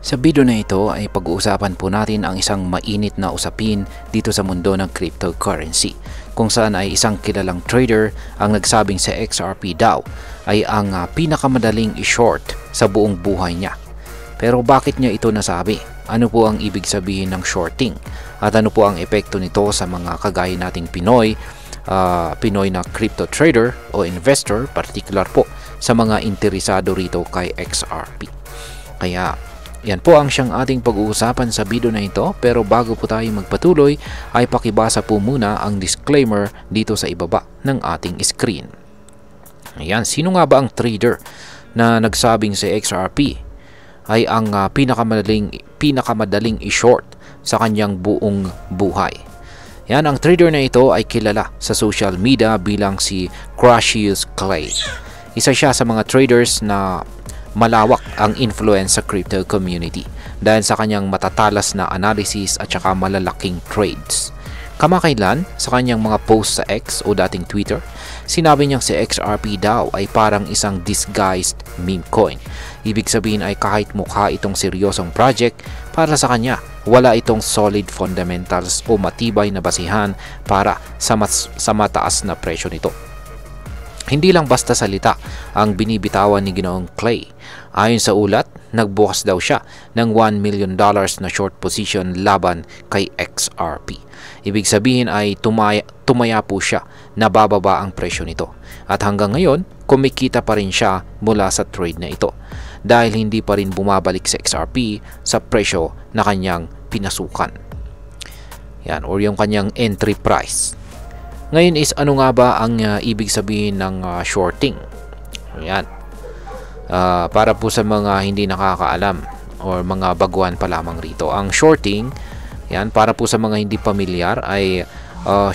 Sa video na ito ay pag-uusapan po natin ang isang mainit na usapin dito sa mundo ng cryptocurrency, kung saan ay isang kilalang trader ang nagsabing sa XRP daw ay ang pinakamadaling i-short sa buong buhay niya. Pero bakit niya ito nasabi? Ano po ang ibig sabihin ng shorting? At ano po ang epekto nito sa mga kagaya nating Pinoy na crypto trader o investor, particular po sa mga interesado rito kay XRP. Kaya yan po ang siyang ating pag-uusapan sa video na ito, pero bago po tayo magpatuloy ay pakibasa po muna ang disclaimer dito sa ibaba ng ating screen. Ayan, sino nga ba ang trader na nagsabing si XRP ay ang pinakamadaling i-short sa kanyang buong buhay? Yan, ang trader na ito ay kilala sa social media bilang si Cassius Clay. Isa siya sa mga traders na malawak ang influence sa crypto community dahil sa kanyang matatalas na analysis at saka malalaking trades. Kamakailan sa kanyang mga posts sa X o dating Twitter, sinabi niyang si XRP daw ay parang isang disguised meme coin. Ibig sabihin ay kahit mukha itong seryosong project, para sa kanya wala itong solid fundamentals o matibay na basihan para sa mataas na presyo nito. Hindi lang basta salita ang binibitawan ni Ginoong Clay. Ayon sa ulat, nagbukas daw siya ng $1 million na short position laban kay XRP. Ibig sabihin ay tumaya po siya na bababa ang presyo nito. At hanggang ngayon, kumikita pa rin siya mula sa trade na ito dahil hindi pa rin bumabalik sa XRP sa presyo na kanyang pinasukan. Yan, or yung kanyang entry price. Ngayon is ano nga ba ang ibig sabihin ng shorting? Ayan. Para po sa mga hindi nakakaalam or mga baguhan pa lamang rito. Ang shorting, yan, para po sa mga hindi pamilyar ay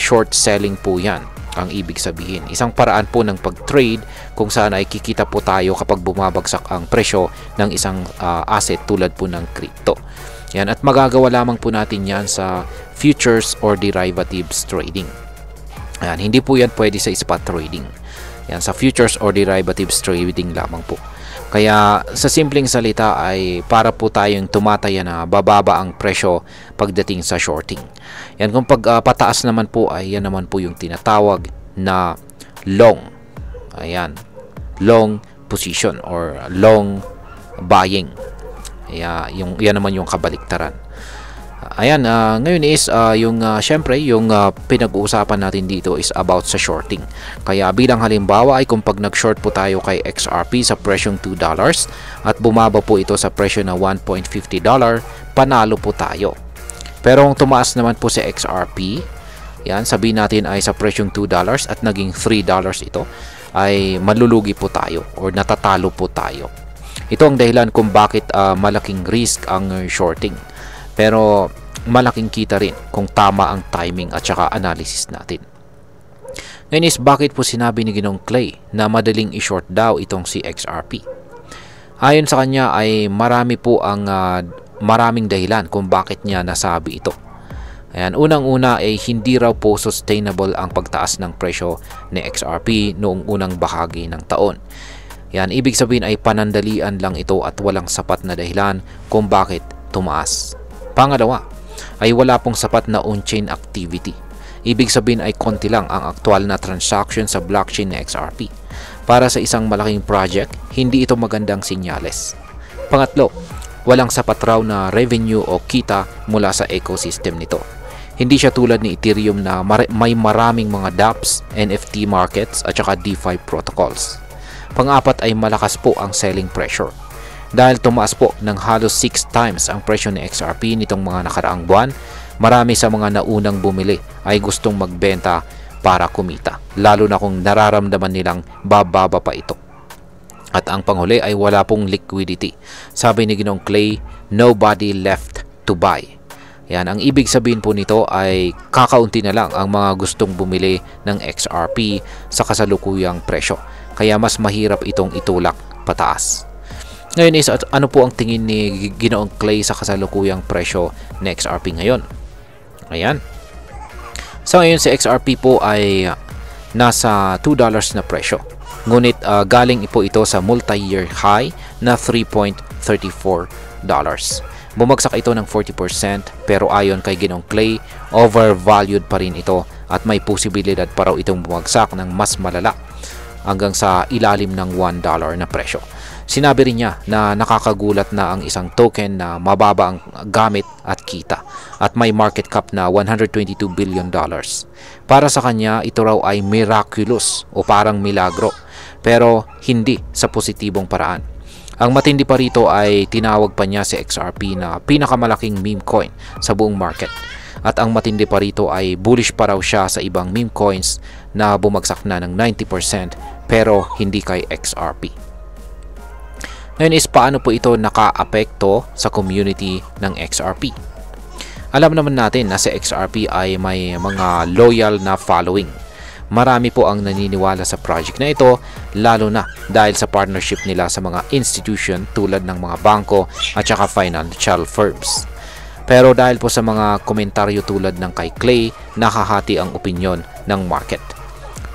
short selling po yan ang ibig sabihin. Isang paraan po ng pag-trade kung saan ay kikita po tayo kapag bumabagsak ang presyo ng isang asset tulad po ng crypto. Yan, at magagawa lamang po natin yan sa futures or derivatives trading. Ayan, hindi po yan pwede sa spot trading. Yan, sa futures or derivatives trading lamang po. Kaya sa simpleng salita ay para po tayong tumataya na bababa ang presyo pagdating sa shorting. Yan, kung pataas naman po ay yan naman po yung tinatawag na long. Ayan, long position or long buying. Yan naman yung kabaliktaran. Ayan, ngayon is syempre yung pinag-uusapan natin dito is about sa shorting. Kaya bilang halimbawa ay kung pag nag-short po tayo kay XRP sa presyong $2 at bumaba po ito sa presyo na $1.50, panalo po tayo. Pero kung tumaas naman po si XRP, yan, sabihin natin ay sa presyong $2 at naging $3 ito, ay malulugi po tayo or natatalo po tayo. Ito ang dahilan kung bakit malaking risk ang shorting. Pero malaking kita rin kung tama ang timing at saka analysis natin. Ngayon is bakit po sinabi ni Ginoong Clay na madaling i-short daw itong si XRP? Ayon sa kanya ay maraming dahilan kung bakit niya nasabi ito. Ayan, unang-una ay hindi raw po sustainable ang pagtaas ng presyo ni XRP noong unang bahagi ng taon. Yan, ibig sabihin ay panandalian lang ito at walang sapat na dahilan kung bakit tumaas. Pangalawa, ay wala pong sapat na on-chain activity. Ibig sabihin ay konti lang ang aktual na transaction sa blockchain ni XRP. Para sa isang malaking project, hindi ito magandang sinyales. Pangatlo, walang sapat raw na revenue o kita mula sa ecosystem nito. Hindi siya tulad ni Ethereum na may maraming mga dApps, NFT markets at saka DeFi protocols. Pang-apat ay malakas po ang selling pressure. Dahil tumaas po ng halos 6 times ang presyo ni XRP nitong mga nakaraang buwan, marami sa mga naunang bumili ay gustong magbenta para kumita, lalo na kung nararamdaman nilang bababa pa ito. At ang panghuli ay wala pong liquidity. Sabi ni Ginoong Clay, nobody left to buy. Yan, ang ibig sabihin po nito ay kakaunti na lang ang mga gustong bumili ng XRP sa kasalukuyang presyo. Kaya mas mahirap itong itulak pataas. Ngayon is ano po ang tingin ni Ginoong Clay sa kasalukuyang presyo ng XRP ngayon? Ayan. So ngayon si XRP po ay nasa $2 na presyo. Ngunit galing po ito sa multi-year high na $3.5 Bumagsak ito ng 40% pero ayon kay Ginoong Clay, overvalued pa rin ito at may posibilidad pa raw itong bumagsak ng mas malala hanggang sa ilalim ng $1 na presyo. Sinabi rin niya na nakakagulat na ang isang token na mababa ang gamit at kita at may market cap na $122 billion. Para sa kanya, ito raw ay miraculous o parang milagro pero hindi sa positibong paraan. Ang matindi pa rito ay tinawag pa niya si XRP na pinakamalaking meme coin sa buong market. At ang matindi pa rito ay bullish pa raw siya sa ibang meme coins na bumagsak na ng 90% pero hindi kay XRP. Ngayon is paano po ito naka-apekto sa community ng XRP? Alam naman natin na si XRP ay may mga loyal na following. Marami po ang naniniwala sa project na ito, lalo na dahil sa partnership nila sa mga institution tulad ng mga bangko at saka financial firms. Pero dahil po sa mga komentaryo tulad ng kay Clay, nakahati ang opinyon ng market.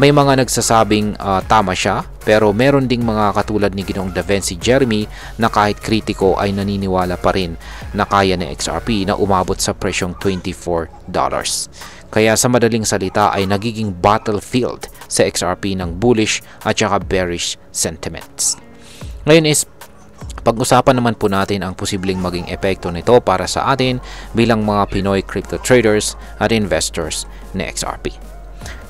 May mga nagsasabing tama siya, pero meron ding mga katulad ni Ginoong Da Vinci Jeremy na kahit kritiko ay naniniwala pa rin na kaya ni XRP na umabot sa presyong $24. Kaya sa madaling salita ay nagiging battlefield sa XRP ng bullish at saka bearish sentiments. Ngayon is pag-usapan naman po natin ang posibleng maging epekto nito para sa atin bilang mga Pinoy crypto traders at investors ni XRP.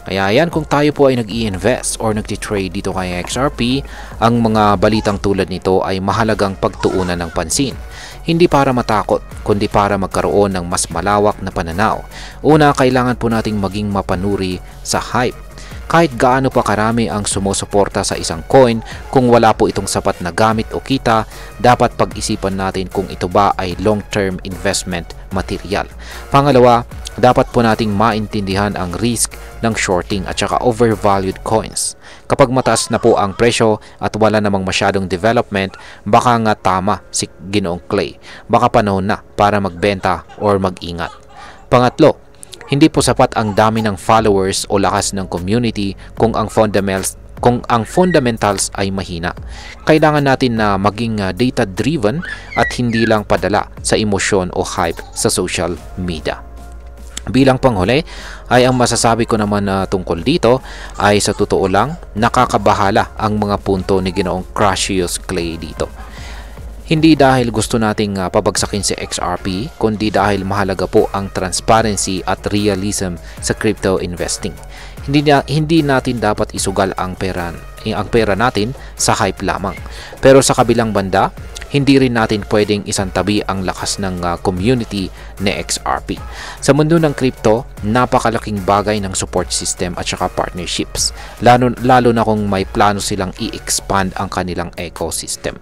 Kaya yan, kung tayo po ay nag-i-invest or nag-trade dito kay XRP, ang mga balitang tulad nito ay mahalagang pagtuunan ng pansin. Hindi para matakot, kundi para magkaroon ng mas malawak na pananaw. Una, kailangan po nating maging mapanuri sa hype. Kahit gaano pa karami ang sumusuporta sa isang coin, kung wala po itong sapat na gamit o kita, dapat pag-isipan natin kung ito ba ay long-term investment material. Pangalawa, dapat po nating maintindihan ang risk ng shorting at saka overvalued coins. Kapag mataas na po ang presyo at wala namang masyadong development, baka nga tama si Ginoong Clay. Baka panahon na para magbenta or mag-ingat. Pangatlo, hindi po sapat ang dami ng followers o lakas ng community kung ang fundamentals ay mahina. Kailangan natin na maging data-driven at hindi lang padala sa emosyon o hype sa social media. Bilang panghuli, ay ang masasabi ko naman tungkol dito ay sa totoo lang, nakakabahala ang mga punto ni Ginoong Cassius Clay dito. Hindi dahil gusto nating pabagsakin si XRP, kundi dahil mahalaga po ang transparency at realism sa crypto investing. Hindi natin dapat isugal ang pera natin sa hype lamang. Pero sa kabilang banda, hindi rin natin pwedeng isantabi ang lakas ng community ni XRP. Sa mundo ng crypto, napakalaking bagay ng support system at saka partnerships, lalo na kung may plano silang i-expand ang kanilang ecosystem.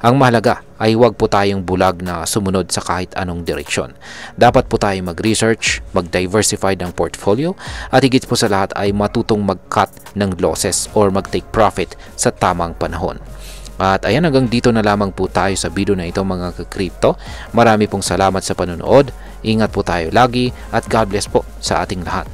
Ang mahalaga ay huwag po tayong bulag na sumunod sa kahit anong direksyon. Dapat po tayong mag-research, mag-diversify ng portfolio, at higit po sa lahat ay matutong mag-cut ng losses or mag-take profit sa tamang panahon. At ayan, hanggang dito na lamang po tayo sa video na ito mga ka-crypto. Marami pong salamat sa panonood. Ingat po tayo lagi at God bless po sa ating lahat.